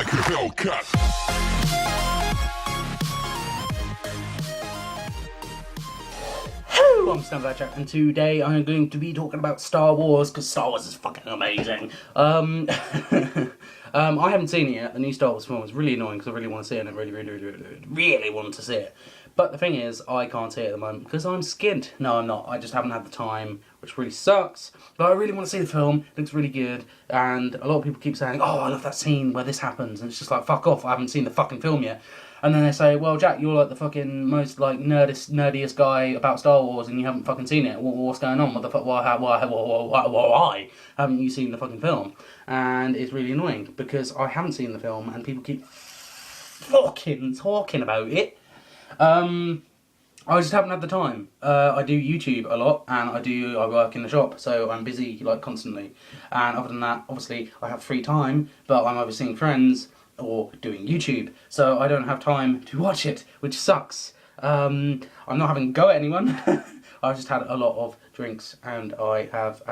like a Hellcat. Hello, I'm Snapback, and today I'm going to be talking about Star Wars, because Star Wars is fucking amazing. I haven't seen it yet. The new Star Wars film is really annoying, because I really want to see it, and I really want to see it. But the thing is, I can't see it at the moment, because I'm skint. No, I'm not. I just haven't had the time, which really sucks. But I really want to see the film. It looks really good, and a lot of people keep saying, oh, I love that scene where this happens, and it's just like, fuck off, I haven't seen the fucking film yet. And then they say, well, Jack, you're like the fucking most like nerdiest guy about Star Wars, and you haven't fucking seen it. What's going on? What the fuck? Why haven't you seen the fucking film? And it's really annoying because I haven't seen the film, and people keep fucking talking about it. I just haven't had the time. I do YouTube a lot, and I work in the shop, so I'm busy like constantly. And other than that, obviously, I have free time, but I'm either seeing friends or doing YouTube, so I don't have time to watch it, which sucks. I'm not having a go at anyone. I've just had a lot of drinks, and I have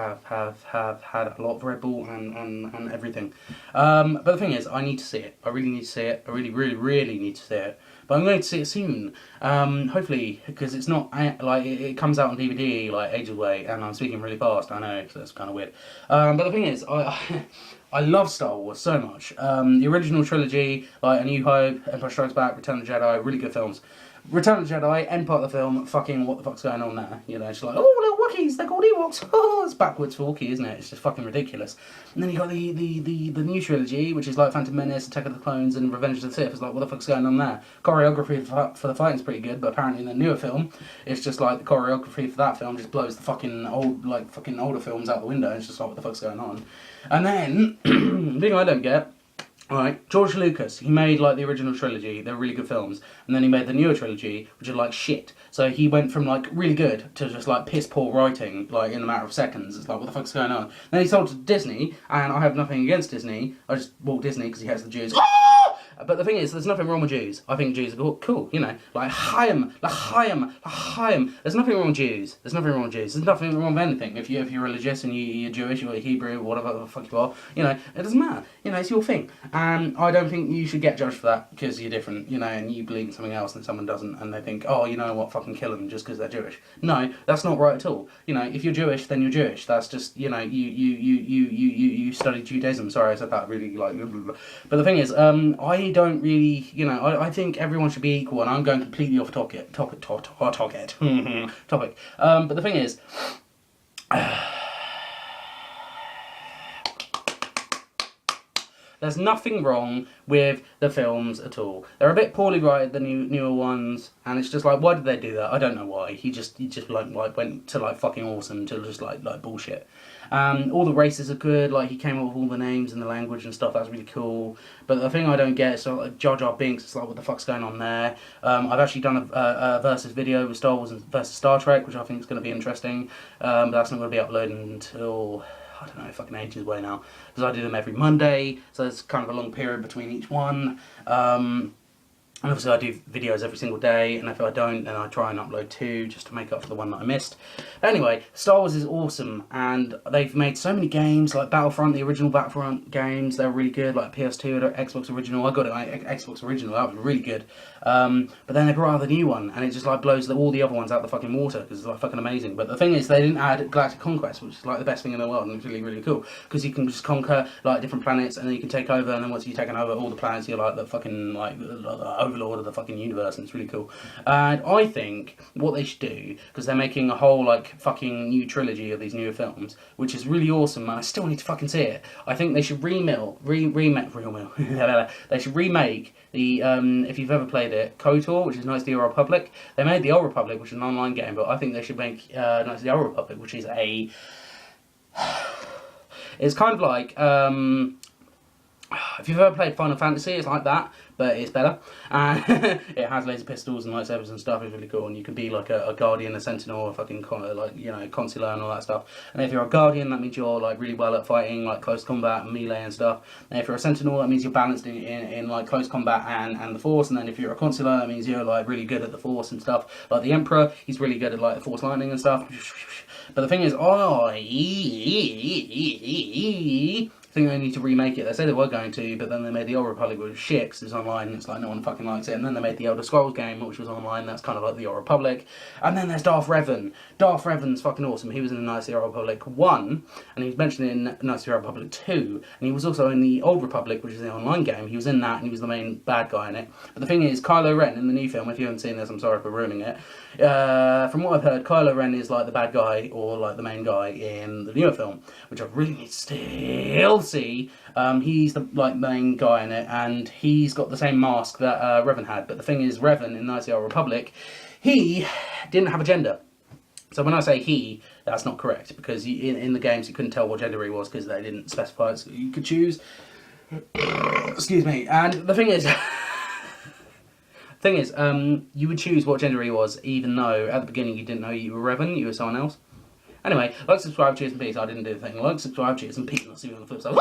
had a lot of Red Bull and everything. But the thing is, I need to see it. I really need to see it. I really need to see it. But I'm going to see it soon. Hopefully, because it's not like it comes out on DVD like ages away, and I'm speaking really fast. I know, so that's kind of weird. But the thing is, I love Star Wars so much. The original trilogy, like A New Hope, Empire Strikes Back, Return of the Jedi, really good films. Return of the Jedi, end part of the film, fucking what the fuck's going on there? You know, it's like, oh, little Wookiees, they're called Ewoks. Oh, it's backwards for Wookiee, isn't it? It's just fucking ridiculous. And then you got the new trilogy, which is like Phantom Menace, Attack of the Clones, and Revenge of the Sith. It's like, what the fuck's going on there? Choreography for the fighting's pretty good, but apparently in the newer film, it's just like the choreography for that film just blows the fucking older films out the window. It's just like, what the fuck's going on? And then, the thing I don't get, alright, George Lucas, he made like the original trilogy, they're really good films, and then he made the newer trilogy, which are like shit. So he went from like really good to just like piss poor writing, like in a matter of seconds. It's like, what the fuck's going on? Then he sold to Disney, and I have nothing against Disney, I just bought Disney because he has the Jews. But the thing is, there's nothing wrong with Jews. I think Jews are cool, you know, like Chaim. There's nothing wrong with Jews. There's nothing wrong with Jews. There's nothing wrong with anything. If you're religious and you're Jewish or Hebrew or whatever the fuck you are, you know, it doesn't matter. You know, it's your thing. And I don't think you should get judged for that because you're different, you know, and you believe in something else and someone doesn't, and they think, oh, you know what, fucking kill them just because they're Jewish. No, that's not right at all. You know, if you're Jewish, then you're Jewish. That's just, you know, you study Judaism. Sorry, I said that really like. But the thing is, I don't really. You know, I think everyone should be equal, and I'm going completely off topic. But the thing is, there's nothing wrong with the films at all. They're a bit poorly written, the newer ones, and it's just like, why did they do that? I don't know why. He just like went to like fucking awesome to just like bullshit. All the races are good. Like he came up with all the names and the language and stuff. That's really cool. But the thing I don't get is like Jar Jar Binks. It's like, what the fuck's going on there? I've actually done a versus video with Star Wars versus Star Trek, which I think is going to be interesting. But that's not going to be uploaded until, I don't know, fucking ages away now, because I do them every Monday, so there's kind of a long period between each one. And obviously I do videos every single day, and if I don't, then I try and upload 2 just to make up for the one that I missed. But anyway, Star Wars is awesome, and they've made so many games, like Battlefront, the original Battlefront games, they're really good, like PS2, Xbox Original. I got it on Xbox Original, that was really good. But then they brought out the new one, and it just like blows all the other ones out the fucking water, because it's like fucking amazing. But the thing is, they didn't add Galactic Conquest, which is like the best thing in the world, and it's really, really cool, because you can just conquer like different planets, and then you can take over, and then once you've taken over all the planets, you're like the fucking like the overlord of the fucking universe, and it's really cool. And I think what they should do, because they're making a whole like fucking new trilogy of these newer films, which is really awesome, and I still need to fucking see it. I think they should remake they should remake the if you've ever played it, KOTOR, which is Knights of the Old Republic. They made the Old Republic, which is an online game, but I think they should make Knights of the Old Republic, which is a it's kind of like if you've ever played Final Fantasy, it's like that, but it's better. And it has laser pistols and lightsabers and stuff. It's really cool, and you can be like a guardian, a sentinel, a fucking like, you know, consular and all that stuff. And if you're a guardian, that means you're like really well at fighting, like close combat and melee and stuff. And if you're a sentinel, that means you're balanced in like close combat and the force. And then if you're a consular, that means you're like really good at the force and stuff. Like the Emperor, he's really good at like the force lightning and stuff. But the thing is, think they need to remake it. They say they were going to, but then they made the Old Republic, which was shit, because it's online, and it's like no one fucking likes it. And then they made the Elder Scrolls game, which was online, that's kind of like the Old Republic. And then there's Darth Revan. Darth Revan's fucking awesome. He was in the Knights of the Old Republic 1, and he was mentioned in Knights of the Old Republic 2, and he was also in the Old Republic, which is the online game. He was in that, and he was the main bad guy in it. But the thing is, Kylo Ren in the new film, if you haven't seen this, I'm sorry for ruining it. From what I've heard, Kylo Ren is like the bad guy, or like the main guy in the newer film, which I really need to still see. He's the main guy in it, and he's got the same mask that Revan had. But the thing is, Revan in Knights of the Old Republic, he didn't have a gender. So when I say he, that's not correct, because in the games you couldn't tell what gender he was because they didn't specify it, so you could choose. Excuse me. And the thing is, you would choose what gender he was, even though at the beginning you didn't know you were Revan, you were someone else. Anyway, like, subscribe, cheers and peace. I didn't do the thing. Like, subscribe, cheers and peace, and I'll see you on the flip side.